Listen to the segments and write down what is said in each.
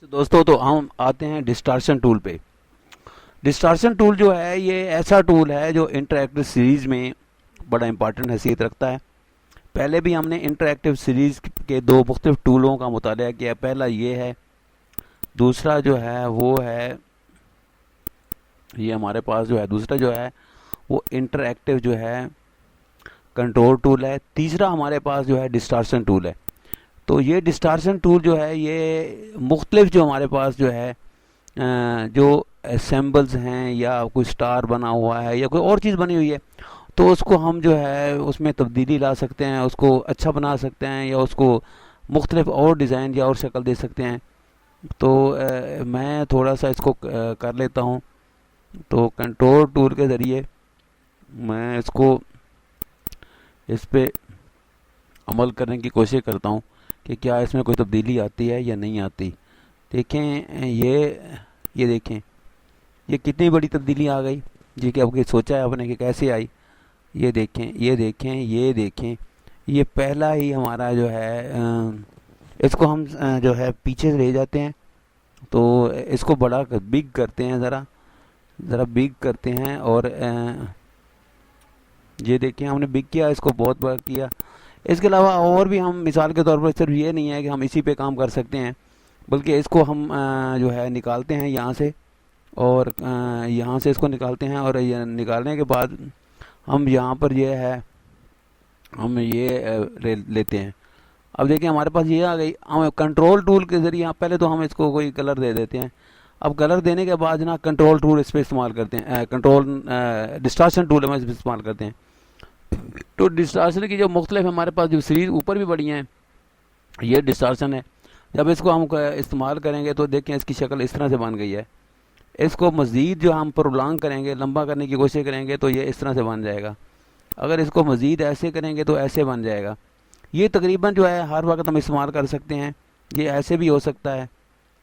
तो दोस्तों, तो हम आते हैं डिस्टार्शन टूल पे। डिस्टार्शन टूल जो है ये ऐसा टूल है जो इंटरैक्टिव सीरीज में बड़ा इंपॉर्टेंट हैसियत रखता है। पहले भी हमने इंटरैक्टिव सीरीज के दो मुख्तलिफ टूलों का मुताला किया। पहला ये है, दूसरा जो है वो है ये हमारे पास जो है, दूसरा जो है वो इंटरैक्टिव जो है कंट्रोल टूल है। तीसरा हमारे पास जो है डिस्टार्शन टूल है। तो ये डिस्टार्शन टूल जो है ये मुख्तलिफ जो हमारे पास जो है जो सिंबल्स हैं या कोई स्टार बना हुआ है या कोई और चीज़ बनी हुई है, तो उसको हम जो है उसमें तब्दीली ला सकते हैं, उसको अच्छा बना सकते हैं या उसको मुख्तलिफ और डिज़ाइन या और शक्ल दे सकते हैं। तो मैं थोड़ा सा इसको कर लेता हूँ। तो कंट्रोल टूल के ज़रिए मैं इसको इस पे अमल करने की कोशिश करता हूँ कि क्या इसमें कोई तब्दीली आती है या नहीं आती। देखें, ये देखें, ये कितनी बड़ी तब्दीली आ गई जी। कि आपके सोचा है आपने कि कैसे आई। ये देखें, ये देखें, ये देखें, ये पहला ही हमारा जो है इसको हम जो है पीछे ले जाते हैं। तो इसको बड़ा बिग करते हैं, ज़रा ज़रा बिग करते हैं। और ये देखें, हमने बिग किया, इसको बहुत बड़ा किया। इसके अलावा और भी हम मिसाल के तौर पर सिर्फ ये नहीं है कि हम इसी पे काम कर सकते हैं, बल्कि इसको हम जो है निकालते हैं यहाँ से, और यहाँ से इसको निकालते हैं। और ये निकालने के बाद हम यहाँ पर ये है, हम ये लेते हैं। अब देखिए हमारे पास ये आ गई। हम कंट्रोल टूल के ज़रिए पहले तो हम इसको कोई कलर दे देते हैं। अब कलर देने के बाद ना कंट्रोल टूल इस पर इस्तेमाल करते हैं, डिस्टार्शन टूल हम इस पर इस्तेमाल करते हैं। तो डिस्टार्शन की जो मुख्तलिफ हमारे पास जो सीरीज ऊपर भी बढ़ी हैं, ये डिस्टार्शन है। जब इसको हम इस्तेमाल करेंगे तो देखें इसकी शक्ल इस तरह से बन गई है। इसको मज़ीद जो हम प्रोलॉन्ग करेंगे, लंबा करने की कोशिश करेंगे, तो ये इस तरह से बन जाएगा। अगर इसको मज़ीद ऐसे करेंगे तो ऐसे बन जाएगा। ये तकरीबन जो है हर वक्त हम इस्तेमाल कर सकते हैं। ये ऐसे भी हो सकता है,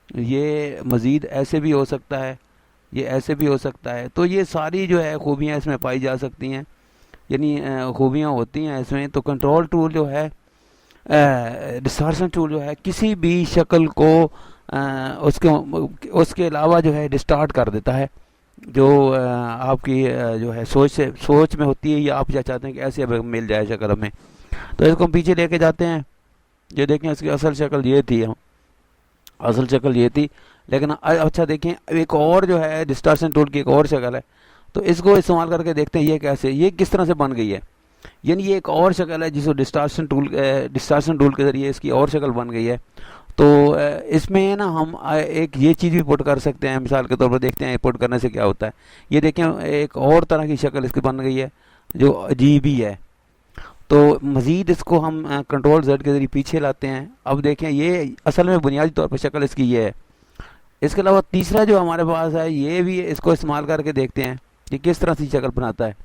ये मज़ीद ऐसे भी हो सकता है, ये ऐसे भी हो सकता है। तो ये सारी जो है खूबियाँ इसमें पाई जा सकती हैं, यानी खूबियाँ होती हैं इसमें। तो कंट्रोल टूल जो है, डिस्टार्शन टूल जो है, किसी भी शक्ल को उसके अलावा जो है डिस्टार्ट कर देता है। जो आपकी जो है सोच में होती है, या आप क्या चाहते हैं कि ऐसे अब मिल जाए शक्ल हमें, तो इसको हम पीछे लेके जाते हैं। ये देखें, इसकी असल शक्ल ये थी, असल शक्ल ये थी। लेकिन अच्छा देखें, एक और जो है डिस्टार्शन टूल की एक और शक्ल है। तो इसको इस्तेमाल करके देखते हैं ये कैसे, ये किस तरह से बन गई है। यानी ये एक और शक्ल है जिसको डिस्टार्शन टूल के ज़रिए इसकी और शक्ल बन गई है। तो इसमें ना हम एक ये चीज़ भी पुट कर सकते हैं। मिसाल के तौर पर देखते हैं पुट करने से क्या होता है। ये देखें, एक और तरह की शक्ल इसकी बन गई है जो अजीब ही है। तो मज़ीद इसको हम कंट्रोल जेड के ज़रिए पीछे लाते हैं। अब देखें, ये असल में बुनियादी तौर पर शक्ल इसकी ये है। इसके अलावा तीसरा जो हमारे पास है, ये भी इसको इस्तेमाल करके देखते हैं कि किस तरह से शक्ल बनाता है।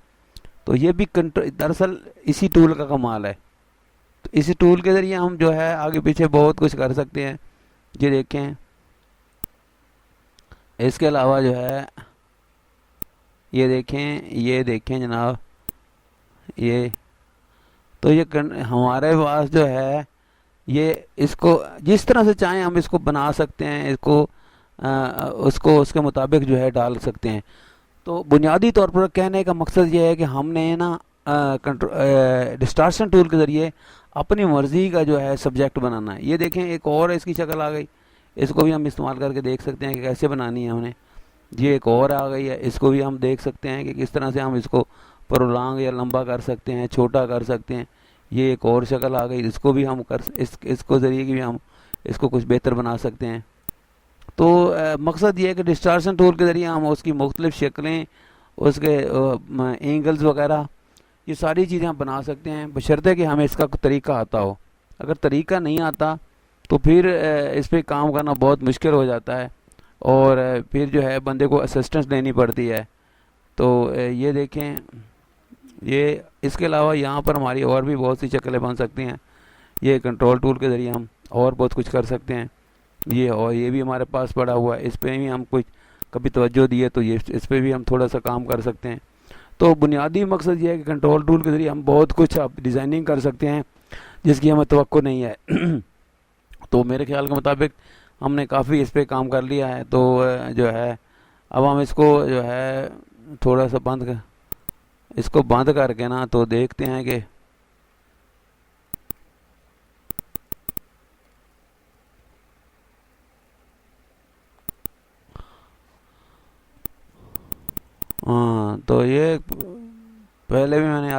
तो ये भी दरअसल इसी टूल का कमाल है। तो इसी टूल के ज़रिए हम जो है आगे पीछे बहुत कुछ कर सकते हैं। ये देखें, इसके अलावा जो है ये देखें जनाब, ये तो ये हमारे पास जो है ये इसको जिस तरह से चाहें हम इसको बना सकते हैं। इसको उसको उसके मुताबिक जो है डाल सकते हैं। तो बुनियादी तौर पर कहने का मकसद ये है कि हमने ना डिस्टार्शन टूल के ज़रिए अपनी मर्ज़ी का जो है सब्जेक्ट बनाना है। ये देखें, एक और इसकी शक्ल आ गई। इसको भी हम इस्तेमाल करके देख सकते हैं कि कैसे बनानी है हमने। ये एक और आ गई है, इसको भी हम देख सकते हैं कि किस तरह से हम इसको प्रोलॉन्ग या लंबा कर सकते हैं, छोटा कर सकते हैं। ये एक और शक्ल आ गई, इसको भी हम इसको ज़रिए की भी हम इसको कुछ बेहतर बना सकते हैं। तो मकसद ये है कि डिस्टार्शन टूल के ज़रिए हम उसकी मुख्तलिफ शक्लें, उसके एंगल्स वगैरह, ये सारी चीज़ें हम बना सकते हैं, बशर्ते कि हमें इसका तरीका आता हो। अगर तरीका नहीं आता तो फिर इस पर काम करना बहुत मुश्किल हो जाता है, और फिर जो है बंदे को असिस्टेंस लेनी पड़ती है। तो ये देखें, ये इसके अलावा यहाँ पर हमारी और भी बहुत सी शक्लें बन सकती हैं। ये कंट्रोल टूल के ज़रिए हम और बहुत कुछ कर सकते हैं। ये भी हमारे पास पड़ा हुआ है, इस पर भी हम कुछ कभी तवज्जो दिए तो ये इस पर भी हम थोड़ा सा काम कर सकते हैं। तो बुनियादी मकसद ये है कि कंट्रोल टूल के ज़रिए हम बहुत कुछ डिज़ाइनिंग कर सकते हैं जिसकी हमें तवक्को नहीं है। तो मेरे ख्याल के मुताबिक हमने काफ़ी इस पे काम कर लिया है। तो जो है अब हम इसको जो है थोड़ा सा इसको बंद करके ना तो देखते हैं कि हाँ, तो ये पहले भी मैंने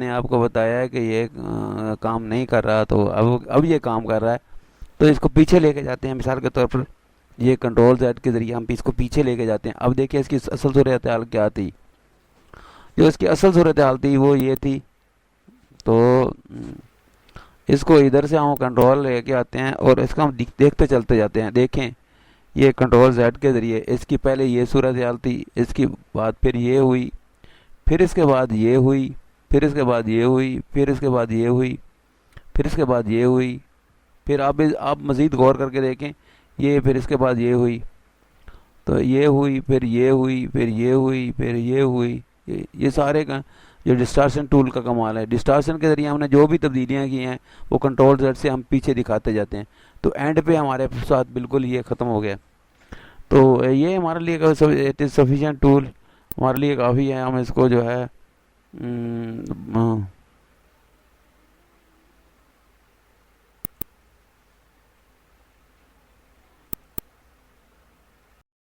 आपको बताया है कि ये काम नहीं कर रहा, तो अब ये काम कर रहा है। तो इसको पीछे लेके जाते हैं, मिसाल के तौर पर ये कंट्रोल जेड के ज़रिए हम इसको पीछे लेके जाते हैं। अब देखिए इसकी असल सूरत हाल क्या थी। जो इसकी असल सूरत हाल थी वो ये थी। तो इसको इधर से हम कंट्रोल लेके आते हैं और इसका हम देखते चलते जाते हैं। देखें, ये कंट्रोल जेड के ज़रिए इसकी पहले ये सूरत हाल थी, इसकी बाद फिर ये हुई, फिर इसके बाद ये हुई, फिर इसके बाद ये हुई, फिर इसके बाद ये हुई, फिर इसके बाद ये हुई, फिर आप मज़ीद गौर करके देखें, ये फिर इसके बाद ये हुई, तो ये हुई, फिर ये हुई, फिर ये हुई, फिर ये हुई। ये सारे का जो डिस्टार्शन टूल का कमाल है। डिस्टार्शन के ज़रिए हमने जो भी तब्दीलियाँ की हैं वो कंट्रोल जेड से हम पीछे दिखाते जाते हैं। तो एंड पे हमारे साथ बिल्कुल ये ख़त्म हो गया। तो ये हमारे लिए इट इज़ सफिशिएंट टूल, हमारे लिए काफ़ी है। हम इसको जो है